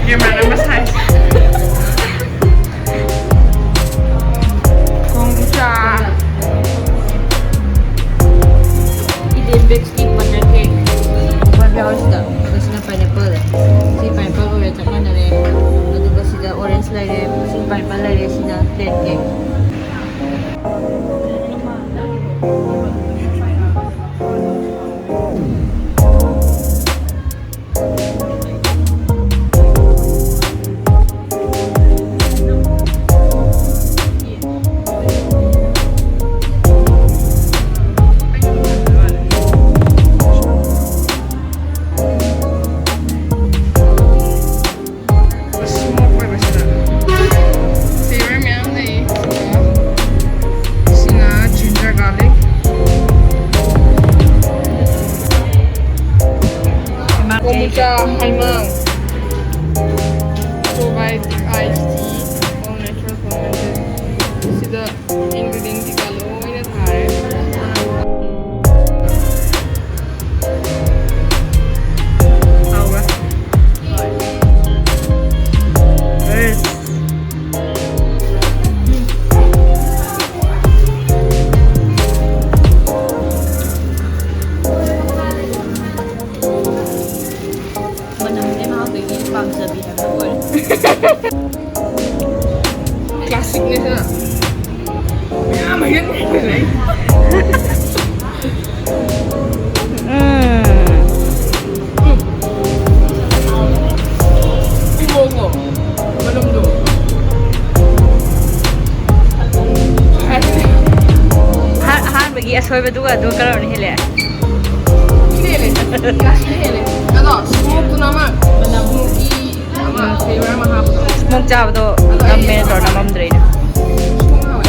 Gimana Mas Hai? Kombucha. Indian baked steam butter cake. One hours da. Kasi na pineapple. Si pineapple ko rin tsaka na rin. Ito kasi da orange lang rin. Si pineapple lang rin sila plain cake. Mamang. Provide iced tea, all natural fermented. See the ingredients kalau ini thare. Apa? Yes. Klasiknya sana. Ya, makin ini. Ibu belum tuh. Han bagi asal berdua tu kalau ni hele. Ini hele. Klasik hele. Kalau smoke tu nama. Smoky nama. Flavor mana apa? Smoke jauh tu 6 minit or 6 minit.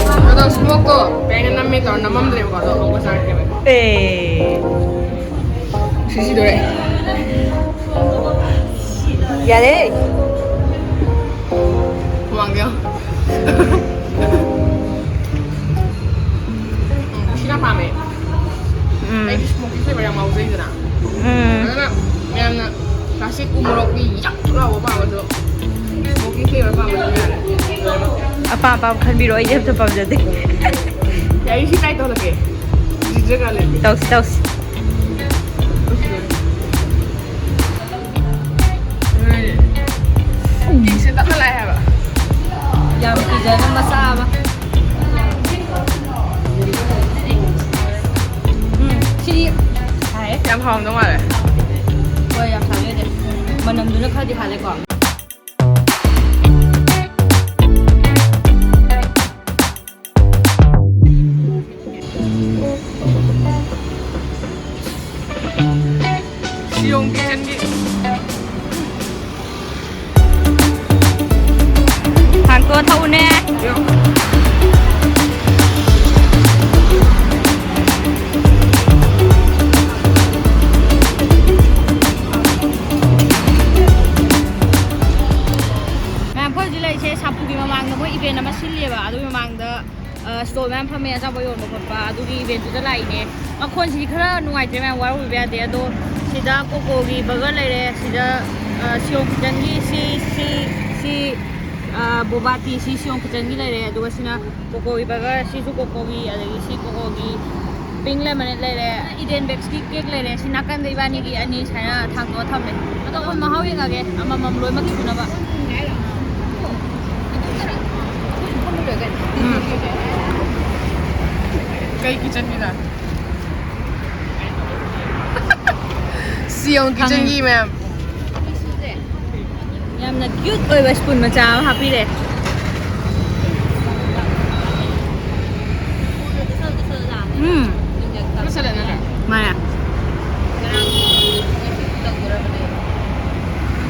Kalau smoke tu pengen 6 minit or 6 minit kalau aku sangat keren. Sisi dulu. Ya deh. Manggil. Sini apa me? Ini smoky flavor yang mau saya sana. Karena yang klasik umuroki yak lah apa tu. Smoky flavor apa macam ni? Apa kan biro aja tu pam jadi. Ya isi try tu lagi. Jujur kali. Tahu. Saya tak kalah ya pak. Yang pizza na masama. Sini. Hai. Yang hom tu mana? Oh yang sana deh. Mana dulu kau di hale kau. Siung kitchen ni. Hangko tahu ne. Yo. SAPPHO Mamang mo event na masilya adu Mamang da store man phame aja boy on khotpa adu gi event tu lai ne akhon si khara nuai tre man waru be de ado sida koko gi burger lai re sida siong kitchen gi si bobati si siong kitchen gi lai re adu sina koko gi burger si su koko gi adu si koko gi pink lemon lai re Indian baked cake lai re sina kan dei bani gi ani saina thang ko tham le ado kon mahau ye ga ge amam loi mak suna ba Kayak kitchen ni lah. Siung kitchen ni ma'am. Yamna cute oi ba spoon macha happy le. Masala na lang. Mana?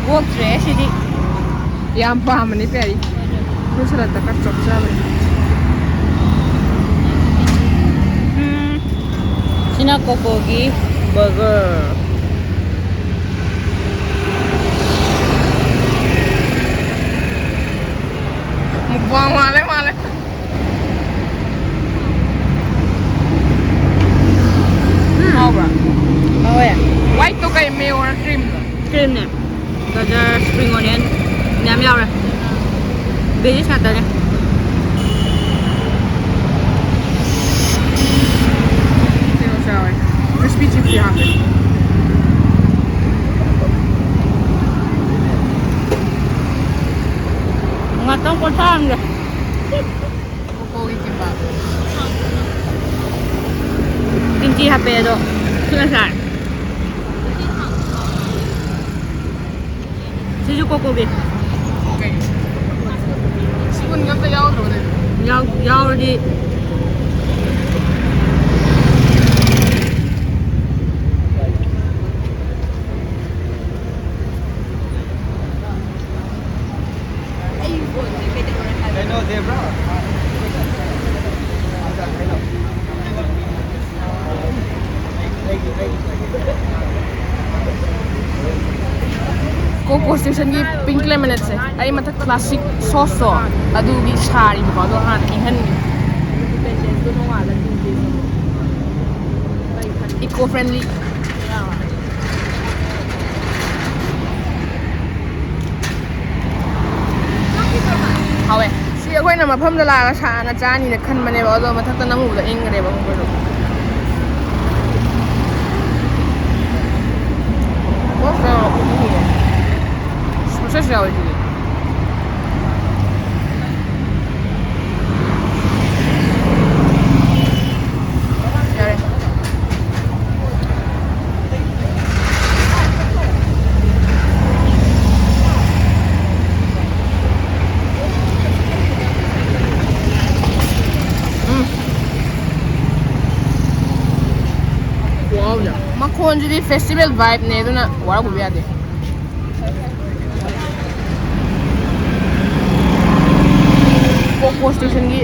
Walk tre sidi. Yang paham ni peri. Masala tak kacau sahaja. Sina kokogi burger. Mukbang male. Mau ba? Mau ya? White tu kayak mayo or cream. Cream ne. Gajar spring onion. ꯌꯥꯝ ꯌꯥꯎꯔꯦ ꯕꯦꯖꯤꯁ ꯉꯥꯛꯇꯅꯦ 그래서 crispy chips 하게 ngọt có thang rồi 고기 김밥 김치 핫배도 순살 치즈 꼬꼬비 오케이 수분 같은 거 들어오네 야오리 Coco Stationꯒꯤ pink lemonade ꯁꯦ ꯑꯩ ꯃꯊꯛ classic sauce ꯑꯗꯨꯒꯤ ꯁꯥꯔꯤꯕꯀꯣ ꯑꯗꯣ ꯍꯥꯟꯅ ꯏꯪꯍꯟꯒꯦ eco friendly ꯍꯥꯎꯋꯦ ꯁꯤ ꯑꯩꯈꯣꯏꯅ ꯃꯐꯝꯗ ꯂꯥꯛꯑꯒ ꯁꯥꯅ ꯆꯥꯅꯤꯅ ꯈꯟꯕꯅꯦꯕ ꯑꯗꯣ ꯃꯊꯛꯇ ꯅꯝꯃꯨꯕꯗ ꯏꯪꯒ꯭ꯔꯦꯕ ꯃꯈꯣꯏꯗꯣ Слушай, я уйду. ꯃꯈꯣꯟꯁꯤꯗꯤ ꯐꯦꯁꯇꯤꯚꯦꯜ ꯚꯥꯏꯕꯅꯦ ꯑꯗꯨꯅ ꯋꯥꯔꯧꯕꯤꯕ ꯌꯥꯗꯦ ꯀꯣꯀꯣ ꯁ꯭ꯇꯦꯁꯟꯒꯤ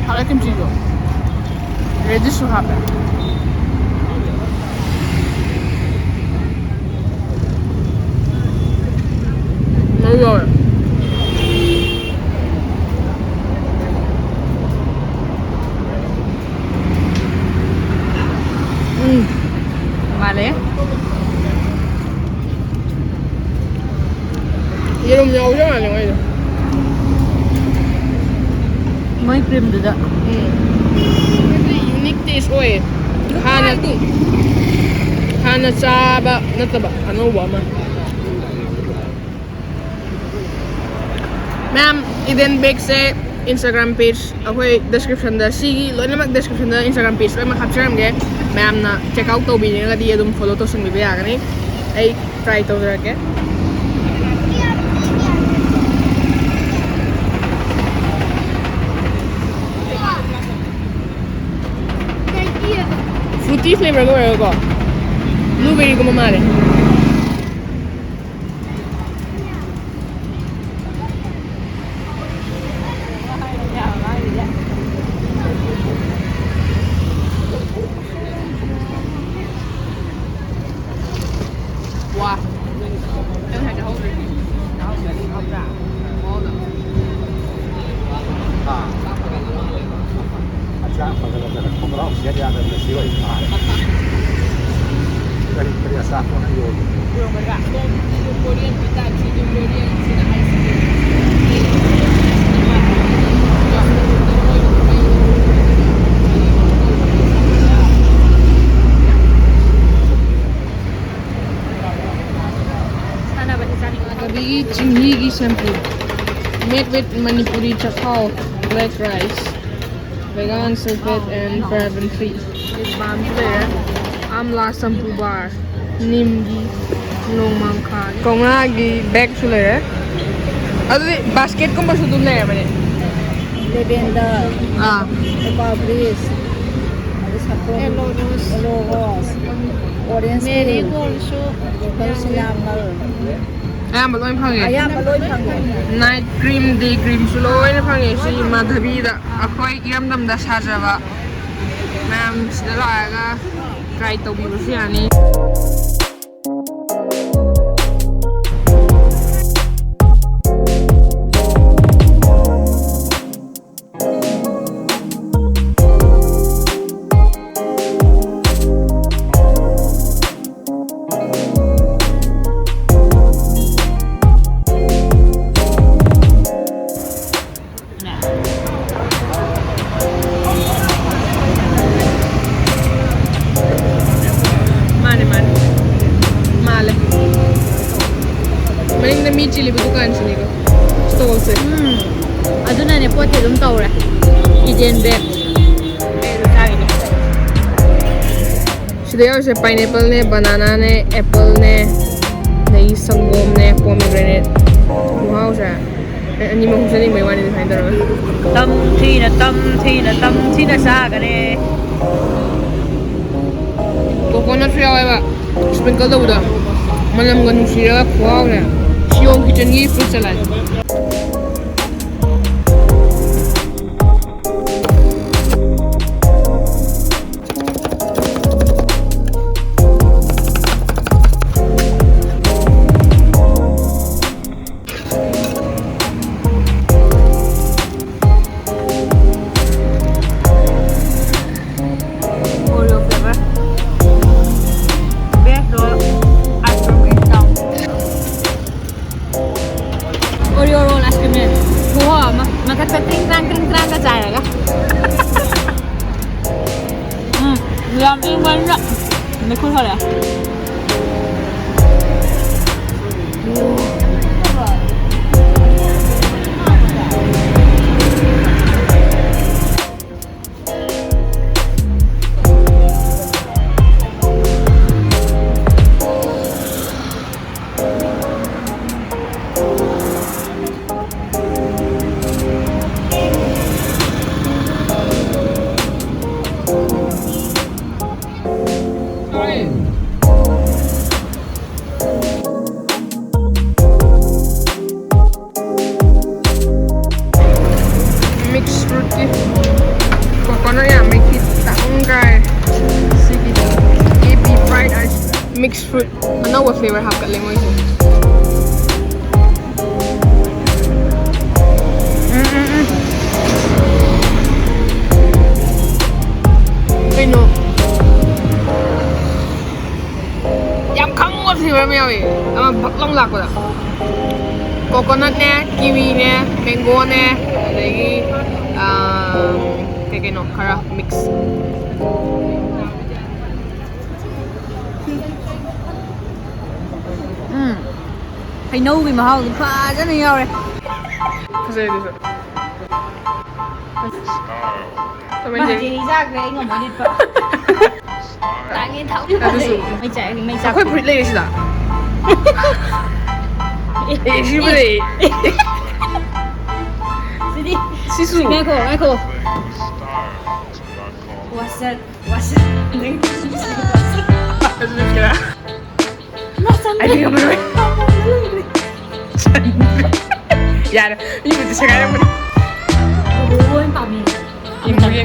ꯍꯥꯞꯄꯦ ꯀꯤꯝꯆꯤꯗꯣ ꯔꯦꯗꯤꯁꯁꯨ ꯍꯥꯞꯄꯦ ꯃꯔꯨ ꯌꯥꯎꯋꯦ Vale. 예름 나오잖아, 내가 이제. Mới cream được đó. Unique taste oil. 하나 짜봐, 넣어봐. 안 넣어봐. Ma'am, event bake se Instagram page akhoi description da sigi loinamak description da Instagram page loinamak hapcharamge ma'am na check out tawbinga di adum follow to sung biya gani ai try tawrake fruity flavor go blueberry ko mamare Wow. Em thấy cái hộp này. Hộp ra. Ngon rồi. Gabi chingi sample made with Manipuri chapao, black rice, vegan, sulfate and paraben free. This balm there, amla sampu bar, nimgi, longmang khan. Konga gi bag chule. Adu basket ko basu dun le mane. Lavender, pepper breeze, Yellow rose. yellow rose, orange Marigold so. cinnamon. Ayam baloi phange. Ayam aloi phangge. Night cream, day cream suloi na phange si Madhavi da akhoi iramdam da sajaba. Ma'am sida laaga try tawbibasu yani. ꯉꯥꯟꯁꯤꯅꯤꯀꯣ ꯁ꯭ꯇꯣꯜꯁꯦ ꯑꯗꯨꯅꯅꯦ ꯄꯣꯠꯇꯤ ꯑꯗꯨꯝ ꯇꯧꯔꯦ ꯏꯗꯦꯟ ꯕꯦꯛ sida yawse pineapple ne banana ne apple ne nei sangom ne pomegranate wow sa ani mo husani mai wani sai daro tam thina sagare coconut yawa ba sprinkle da uda manam ga nusira wow ne siom kitchen gi fruit salad mixed fruit. Ano flavor have ka lemon ito? Ay no. Yam khang what flavor mo yawi? Ama baklang lako da. Coconut ne, kiwi ne, mango ne, adagi kaya no, kara mix. Hay nâu vì mà hao pha rất là nhiều đấy. Kasi dito. Mà chị đi ra cái anh ở mới đi vợ. Tại nghe thấu đi mày chạy thì mày sao? Ako'y pretty lady sila. Siyempre. Sige. Sisu. Nghe cô. Wasak. Ano ka? Nasaan na? Ay, di ka ba? Yan, yung ito siya kaya mo na. Buwan pa mi. Yung mga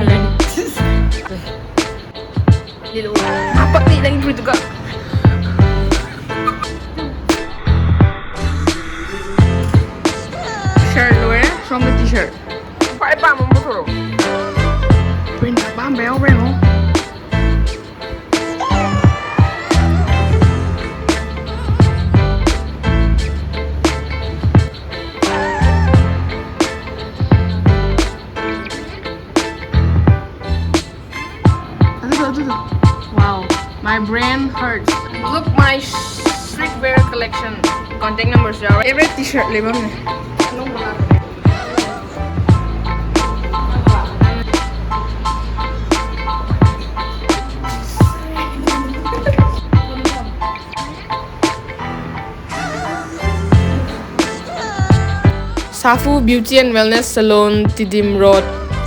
Lilo, mapakti lang yung fruit ka. Shirt lo eh, from the t-shirt. Pa mo mo toro. Print ba, beo. Wow, my brain hurts. Look my streetwear collection. Contact numbers are every t-shirt label. SAPPHO Beauty and Wellness Salon Tidim Road,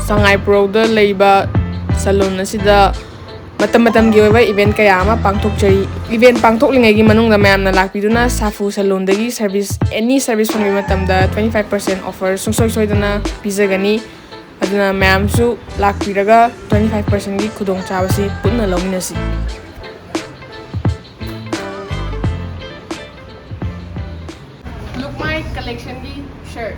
Sangaiporou da leiba salon asida matam gi oiba event kaya ama pangthokjari event pangthoklingai gi manung da mayam na lakpiduna SAPPHO salon dagi service any service from matam da 25% offer soi dana pizagani aduna mayam su lakpiraga 25% gi khudong chawasi punna lominasi. Look my collection gi shirt.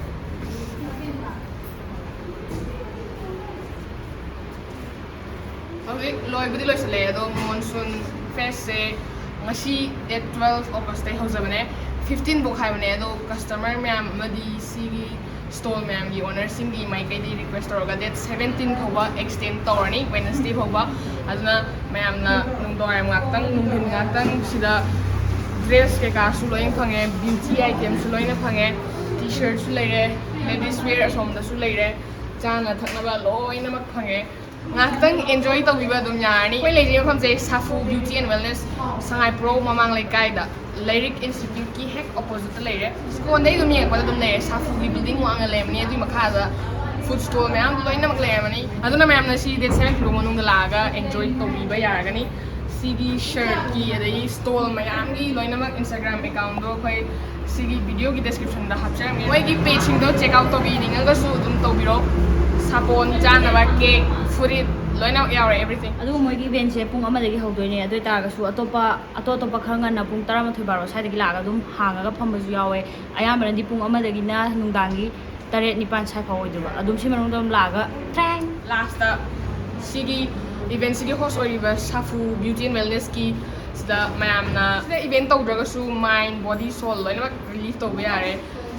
Okay, loibudi loisale ado Monsoon Fest se ngasi date 12 August tay hojabane 15 bok haibane ado customer myam madi sigi stall myam gi owner singi Meitei di request toroga date 17 thoba extend torani Wednesday thoba aduna myam na nung doram ngaktang nunghin ngaktang sida dress ke ka su loin phange beauty items su loin phange t-shirt สุดเลย ladies wear สมแต่สุดเลยจานละทั้งนั้นว่าร้อยน้ำมันพังเองงานตั้ง enjoy ตัววิวดุนยานี่ไม่เลยจะคำเจ SAPPHO beauty and wellness Sangaiporou Mamang Leikai da Leirik Institute की heck opposite เลยคนได้ดุนยังกว่าดุนเลย SAPPHO की building วางอะไรมันนี่ดุมาค่าจะ food store แม่งร้อยน้ำมันเลยมันนี่อันนั้นแม่งนั่นสิเด็ดเซเว่นรู้มันนุ่งลาก็ enjoy ตัววิวอย่างกันนี่ซีshirt कीอะไร store แม่งกี่ร้อยน้ำมัน Instagram account ด้วยไปซีvideo की description ได้ครับใช่ไหมว่ากี่ page ชิงตัว check out ตัววิดีงั้นก็สู้ดุนตัววิดีโอsabon jaan na cake fruit loina yaure everything ꯑꯗꯨꯒ ꯃꯣꯏꯒꯤ ꯏꯚꯦꯟꯁꯦ ꯄꯨꯡ 1ꯗꯒꯤ ꯍꯧꯗꯣꯏꯅꯦ ꯑꯗꯨ ꯑꯣꯏꯇꯥꯔꯒꯁꯨ ꯑꯇꯣꯞꯄ ꯈꯔ ꯉꯟꯅ ꯄꯨꯡ 12 ꯕꯥꯔꯣ ꯁ꯭ꯋꯥꯏꯗꯒꯤ ꯂꯥꯛꯑꯒ ꯑꯗꯨꯝ ꯍꯥꯡꯉꯒ ꯐꯝꯕꯁꯨ ꯌꯥꯎꯋꯦ ꯑꯌꯥꯝꯕꯅꯗꯤ ꯄꯨꯡ 1ꯗꯒꯤꯅ ꯅꯨꯡꯗꯥꯡꯒꯤ 8-9 ꯁ꯭ꯋꯥꯏ ꯐꯥꯎ ꯑꯣꯏꯗꯣꯏꯕ ꯑꯗꯨꯝ ꯁꯤ ꯃꯅꯨꯡꯗ ꯑꯗꯨꯝ ꯂꯥꯛꯑꯒ ꯇ꯭ꯔꯦꯡ last sigi event sigi host oriba SAPPHO beauty and wellness ki sida mayamna sida event tawdragasu mind body soul loina relief tawba yare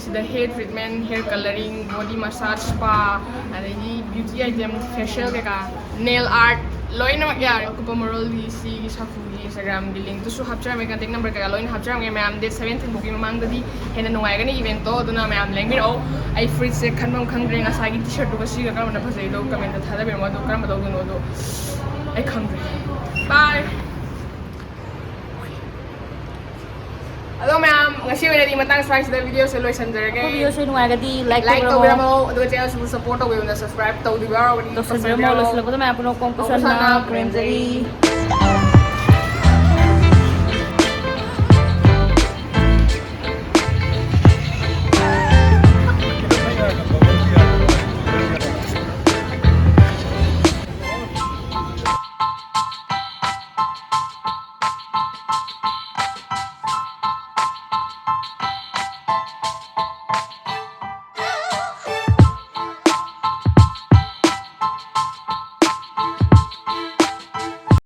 sida hair treatment hair coloring body massage spa adagi beauty item facial keka nail art loina yare kupa moral di sigi SAPPHO di Instagram di link to su hapchara me contact number keka loina hapchara me mayam date 17 buki mamang dadi hena nungai gani event to duna mayam lengmi o I free se khanbam khangre nga sagi t-shirt du si ga karamna phasai do comment da thada be mo do karam do no do I khangre bye Hello ma'am, ngasi wala di matang strike sa video sa Loy Sanderge. Kung video sa nungagadi like tawira mo, do channel sa support to na subscribe to di ba? To sa mo lo sila po na puno kong kusan na cremery.